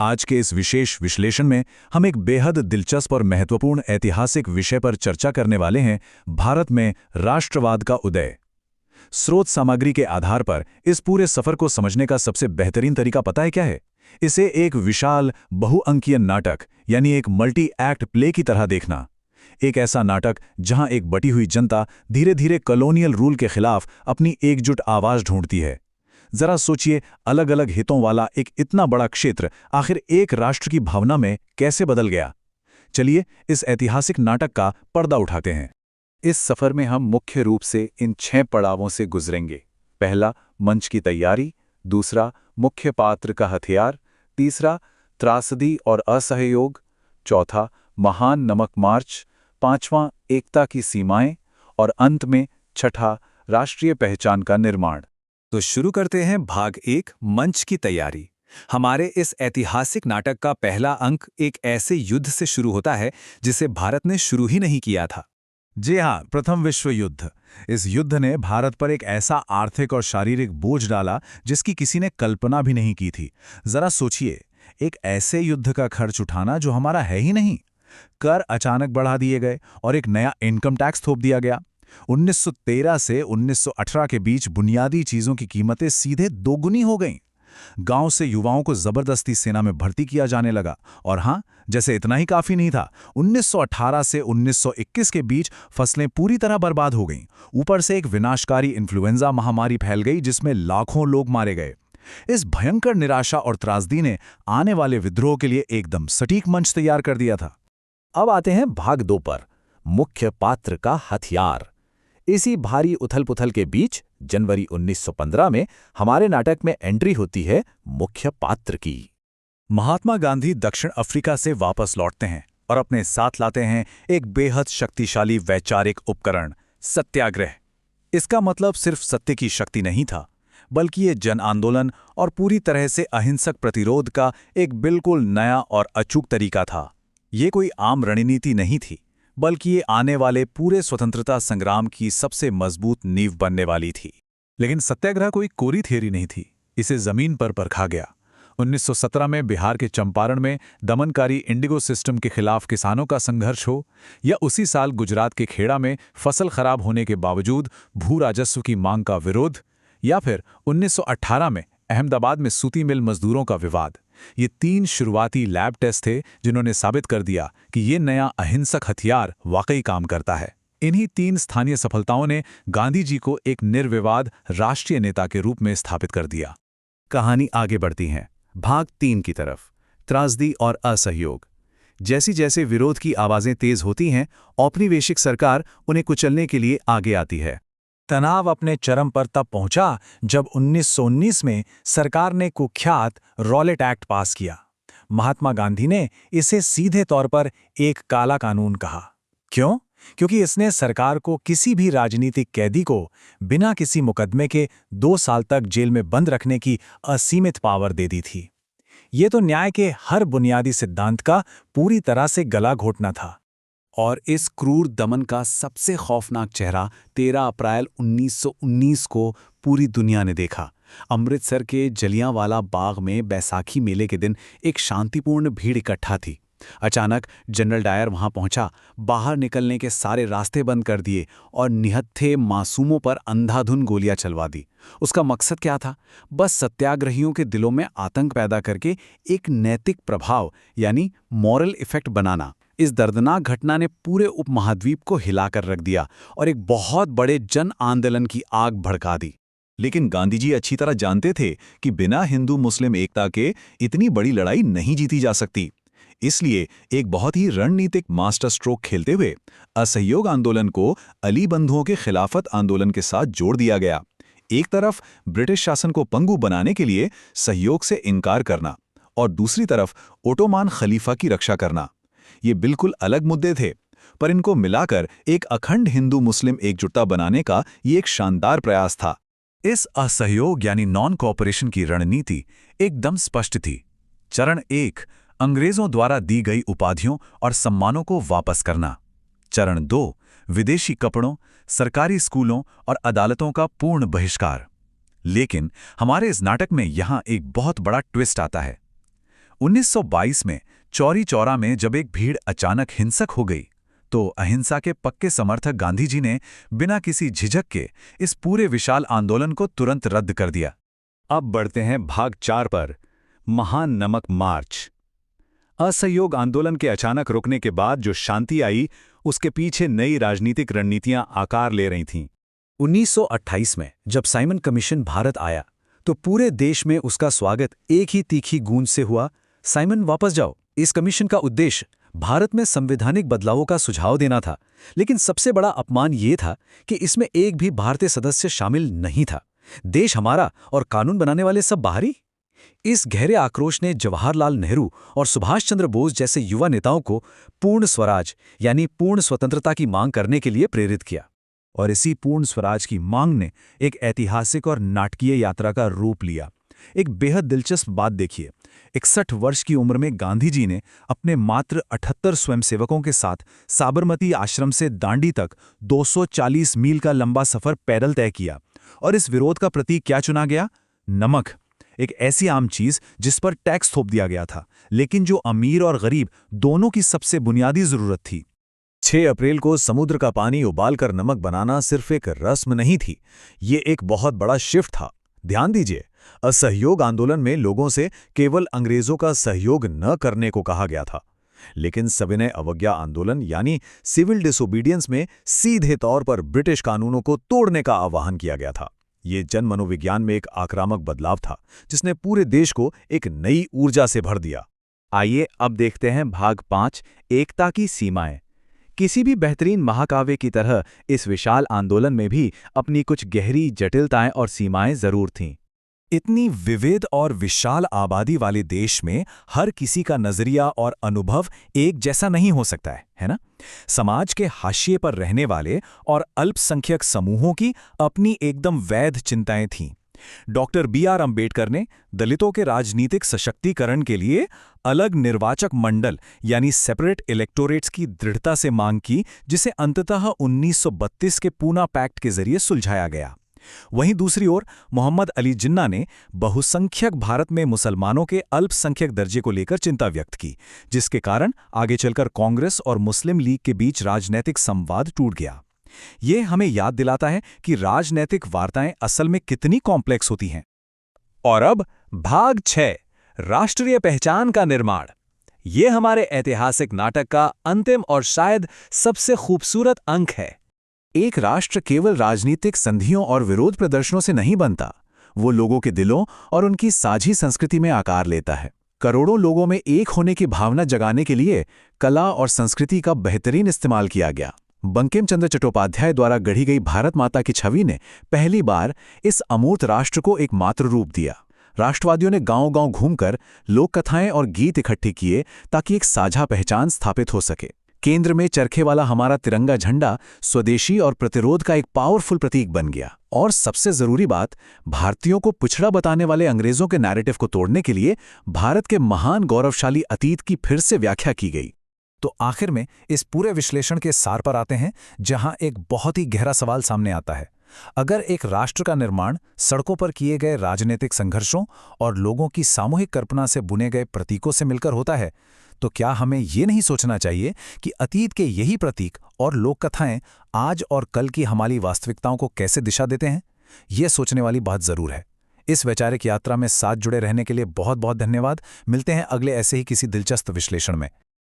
आज के इस विशेष विश्लेषण में हम एक बेहद दिलचस्प और महत्वपूर्ण ऐतिहासिक विषय पर चर्चा करने वाले हैं, भारत में राष्ट्रवाद का उदय। स्रोत सामग्री के आधार पर इस पूरे सफर को समझने का सबसे बेहतरीन तरीका पता है क्या है? इसे एक विशाल बहुअंकीय नाटक यानी एक मल्टी एक्ट प्ले की तरह देखना। एक ऐसा नाटक जहां एक बटी हुई जनता धीरे धीरे कॉलोनियल रूल के खिलाफ अपनी एकजुट आवाज ढूंढती है। जरा सोचिए, अलग अलग हितों वाला एक इतना बड़ा क्षेत्र आखिर एक राष्ट्र की भावना में कैसे बदल गया। चलिए इस ऐतिहासिक नाटक का पर्दा उठाते हैं। इस सफर में हम मुख्य रूप से इन 6 पड़ावों से गुजरेंगे। पहला, मंच की तैयारी। दूसरा, मुख्य पात्र का हथियार। तीसरा, त्रासदी और असहयोग। चौथा, महान नमक मार्च। पांचवां, एकता की सीमाएं। और अंत में छठा, राष्ट्रीय पहचान का निर्माण। तो शुरू करते हैं भाग 1, मंच की तैयारी। हमारे इस ऐतिहासिक नाटक का पहला अंक एक ऐसे युद्ध से शुरू होता है जिसे भारत ने शुरू ही नहीं किया था। जी हाँ, प्रथम विश्व युद्ध। इस युद्ध ने भारत पर एक ऐसा आर्थिक और शारीरिक बोझ डाला जिसकी किसी ने कल्पना भी नहीं की थी। जरा सोचिए, एक ऐसे युद्ध का खर्च उठाना जो हमारा है ही नहीं। कर अचानक बढ़ा दिए गए और एक नया इनकम टैक्स थोप दिया गया। 1913 से 1918 के बीच बुनियादी चीजों की कीमतें सीधे दोगुनी हो गईं। गांव से युवाओं को जबरदस्ती सेना में भर्ती किया जाने लगा। और हां, जैसे इतना ही काफी नहीं था, 1918 से 1921 के बीच फसलें पूरी तरह बर्बाद हो गईं। ऊपर से एक विनाशकारी इन्फ्लुएंजा महामारी फैल गई जिसमें लाखों लोग मारे गए। इस भयंकर निराशा और त्रासदी ने आने वाले विद्रोह के लिए एकदम सटीक मंच तैयार कर दिया था। अब आते हैं भाग 2 पर, मुख्य पात्र का हथियार। इसी भारी उथल-पुथल के बीच जनवरी 1915 में हमारे नाटक में एंट्री होती है मुख्य पात्र की। महात्मा गांधी दक्षिण अफ्रीका से वापस लौटते हैं और अपने साथ लाते हैं एक बेहद शक्तिशाली वैचारिक उपकरण, सत्याग्रह। इसका मतलब सिर्फ सत्य की शक्ति नहीं था, बल्कि ये जन आंदोलन और पूरी तरह से अहिंसक प्रतिरोध का एक बिल्कुल नया और अचूक तरीका था। ये कोई आम रणनीति नहीं थी, बल्कि ये आने वाले पूरे स्वतंत्रता संग्राम की सबसे मजबूत नींव बनने वाली थी। लेकिन सत्याग्रह कोई कोरी थियरी नहीं थी, इसे जमीन पर परखा गया। 1917 में बिहार के चंपारण में दमनकारी इंडिगो सिस्टम के खिलाफ किसानों का संघर्ष हो, या उसी साल गुजरात के खेड़ा में फसल खराब होने के बावजूद भू राजस्व की मांग का विरोध, या फिर 1918 में अहमदाबाद में सूती मिल मजदूरों का विवाद। ये 3 शुरुआती लैब टेस्ट थे जिन्होंने साबित कर दिया कि ये नया अहिंसक हथियार वाकई काम करता है। इन्हीं 3 स्थानीय सफलताओं ने गांधी जी को एक निर्विवाद राष्ट्रीय नेता के रूप में स्थापित कर दिया। कहानी आगे बढ़ती है भाग 3 की तरफ, त्रासदी और असहयोग। जैसी जैसे विरोध की आवाजें तेज होती हैं, औपनिवेशिक सरकार उन्हें कुचलने के लिए आगे आती है। तनाव अपने चरम पर तब पहुंचा जब 1919 में सरकार ने कुख्यात रॉलेट एक्ट पास किया। महात्मा गांधी ने इसे सीधे तौर पर एक काला कानून कहा। क्यों? क्योंकि इसने सरकार को किसी भी राजनीतिक कैदी को बिना किसी मुकदमे के 2 साल तक जेल में बंद रखने की असीमित पावर दे दी थी। ये तो न्याय के हर बुनियादी सिद्धांत का पूरी तरह से गला घोटना था। और इस क्रूर दमन का सबसे खौफनाक चेहरा 13 अप्रैल 1919 को पूरी दुनिया ने देखा। अमृतसर के जलियांवाला बाग में बैसाखी मेले के दिन एक शांतिपूर्ण भीड़ इकट्ठा थी। अचानक जनरल डायर वहां पहुंचा, बाहर निकलने के सारे रास्ते बंद कर दिए और निहत्थे मासूमों पर अंधाधुंध गोलियां चलवा दी। उसका मकसद क्या था? बस सत्याग्रहियों के दिलों में आतंक पैदा करके एक नैतिक प्रभाव यानी मॉरल इफेक्ट बनाना। इस दर्दनाक घटना ने पूरे उपमहाद्वीप को हिलाकर रख दिया और एक बहुत बड़े जन आंदोलन की आग भड़का दी। लेकिन गांधी जी अच्छी तरह जानते थे कि बिना हिंदू मुस्लिम एकता के इतनी बड़ी लड़ाई नहीं जीती जा सकती। इसलिए एक बहुत ही रणनीतिक मास्टर स्ट्रोक खेलते हुए असहयोग आंदोलन को अली बंधुओं के खिलाफत आंदोलन के साथ जोड़ दिया गया। एक तरफ ब्रिटिश शासन को पंगु बनाने के लिए सहयोग से इनकार करना और दूसरी तरफ ओटोमान खलीफा की रक्षा करना। ये बिल्कुल अलग मुद्दे थे, पर इनको मिलाकर एक अखंड हिंदू मुस्लिम एकजुटता बनाने का ये एक शानदार प्रयास था। इस असहयोग यानी नॉन कोऑपरेशन की रणनीति एकदम स्पष्ट थी। चरण 1, अंग्रेजों द्वारा दी गई उपाधियों और सम्मानों को वापस करना। चरण 2, विदेशी कपड़ों, सरकारी स्कूलों और अदालतों का पूर्ण बहिष्कार। लेकिन हमारे इस नाटक में यहां एक बहुत बड़ा ट्विस्ट आता है। 1922 में चौरी चौरा में जब एक भीड़ अचानक हिंसक हो गई तो अहिंसा के पक्के समर्थक गांधी जी ने बिना किसी झिझक के इस पूरे विशाल आंदोलन को तुरंत रद्द कर दिया। अब बढ़ते हैं भाग 4 पर, महान नमक मार्च। असहयोग आंदोलन के अचानक रुकने के बाद जो शांति आई, उसके पीछे नई राजनीतिक रणनीतियां आकार ले रही थीं। 1928 में जब साइमन कमीशन भारत आया तो पूरे देश में उसका स्वागत एक ही तीखी गूंज से हुआ, साइमन वापस जाओ। इस कमीशन का उद्देश्य भारत में संवैधानिक बदलावों का सुझाव देना था, लेकिन सबसे बड़ा अपमान यह था कि इसमें एक भी भारतीय सदस्य शामिल नहीं था। देश हमारा और कानून बनाने वाले सब बाहरी। इस गहरे आक्रोश ने जवाहरलाल नेहरू और सुभाष चंद्र बोस जैसे युवा नेताओं को पूर्ण स्वराज यानी पूर्ण स्वतंत्रता की मांग करने के लिए प्रेरित किया। और इसी पूर्ण स्वराज की मांग ने एक ऐतिहासिक और नाटकीय यात्रा का रूप लिया। एक बेहद दिलचस्प बात देखिए, 61 वर्ष की उम्र में गांधी जी ने अपने मात्र 78 स्वयंसेवकों के साथ साबरमती आश्रम से दांडी तक 240 मील का लंबा सफर पैदल तय किया। और इस विरोध का प्रतीक क्या चुना गया? नमक, एक ऐसी आम चीज जिस पर टैक्स थोप दिया गया था, लेकिन जो अमीर और गरीब दोनों की सबसे बुनियादी जरूरत थी। 6 अप्रैल को समुद्र का पानी उबालकर नमक बनाना सिर्फ एक रस्म नहीं थी, ये एक बहुत बड़ा शिफ्ट था। ध्यान दीजिए, असहयोग आंदोलन में लोगों से केवल अंग्रेजों का सहयोग न करने को कहा गया था, लेकिन सविनय अवज्ञा आंदोलन यानी सिविल डिसोबीडियंस में सीधे तौर पर ब्रिटिश कानूनों को तोड़ने का आह्वान किया गया था। ये जन मनोविज्ञान में एक आक्रामक बदलाव था, जिसने पूरे देश को एक नई ऊर्जा से भर दिया। आइए अब देखते हैं भाग 5, एकता की सीमाएं। किसी भी बेहतरीन महाकाव्य की तरह इस विशाल आंदोलन में भी अपनी कुछ गहरी जटिलताएं और सीमाएं जरूर थीं। इतनी विविध और विशाल आबादी वाले देश में हर किसी का नजरिया और अनुभव एक जैसा नहीं हो सकता है ना? समाज के हाशिए पर रहने वाले और अल्पसंख्यक समूहों की अपनी एकदम वैध चिंताएं थीं। Doctor B.R. अम्बेडकर ने दलितों के राजनीतिक सशक्तिकरण के लिए अलग निर्वाचक मंडल यानी सेपरेट इलेक्टोरेट्स की दृढ़ता से मांग की, जिसे अंततः 1932 के पूना पैक्ट के जरिए सुलझाया गया। वहीं दूसरी ओर मोहम्मद अली जिन्ना ने बहुसंख्यक भारत में मुसलमानों के अल्पसंख्यक दर्जे को लेकर चिंता व्यक्त की, जिसके कारण आगे चलकर कांग्रेस और मुस्लिम लीग के बीच राजनीतिक संवाद टूट गया। ये हमें याद दिलाता है कि राजनीतिक वार्ताएं असल में कितनी कॉम्प्लेक्स होती हैं। और अब भाग 6, राष्ट्रीय पहचान का निर्माण। ये हमारे ऐतिहासिक नाटक का अंतिम और शायद सबसे खूबसूरत अंक है। एक राष्ट्र केवल राजनीतिक संधियों और विरोध प्रदर्शनों से नहीं बनता, वो लोगों के दिलों और उनकी साझी संस्कृति में आकार लेता है। करोड़ों लोगों में एक होने की भावना जगाने के लिए कला और संस्कृति का बेहतरीन इस्तेमाल किया गया। बंकिम चंद्र चट्टोपाध्याय द्वारा गढ़ी गई भारत माता की छवि ने पहली बार इस अमूर्त राष्ट्र को एक मात्र रूप दिया। राष्ट्रवादियों ने गांव-गांव घूमकर लोक कथाएं और गीत इकट्ठे किए ताकि एक साझा पहचान स्थापित हो सके। केंद्र में चरखे वाला हमारा तिरंगा झंडा स्वदेशी और प्रतिरोध का एक पावरफुल प्रतीक बन गया। और सबसे जरूरी बात, भारतीयों को पिछड़ा बताने वाले अंग्रेजों के नैरेटिव को तोड़ने के लिए भारत के महान गौरवशाली अतीत की फिर से व्याख्या की गई। तो आखिर में इस पूरे विश्लेषण के सार पर आते हैं, जहां एक बहुत ही गहरा सवाल सामने आता है। अगर एक राष्ट्र का निर्माण सड़कों पर किए गए राजनीतिक संघर्षों और लोगों की सामूहिक कल्पना से बुने गए प्रतीकों से मिलकर होता है, तो क्या हमें ये नहीं सोचना चाहिए कि अतीत के यही प्रतीक और लोक कथाएं आज और कल की हमारी वास्तविकताओं को कैसे दिशा देते हैं? ये सोचने वाली बात जरूर है। इस वैचारिक यात्रा में साथ जुड़े रहने के लिए बहुत बहुत धन्यवाद। मिलते हैं अगले ऐसे ही किसी दिलचस्प विश्लेषण में।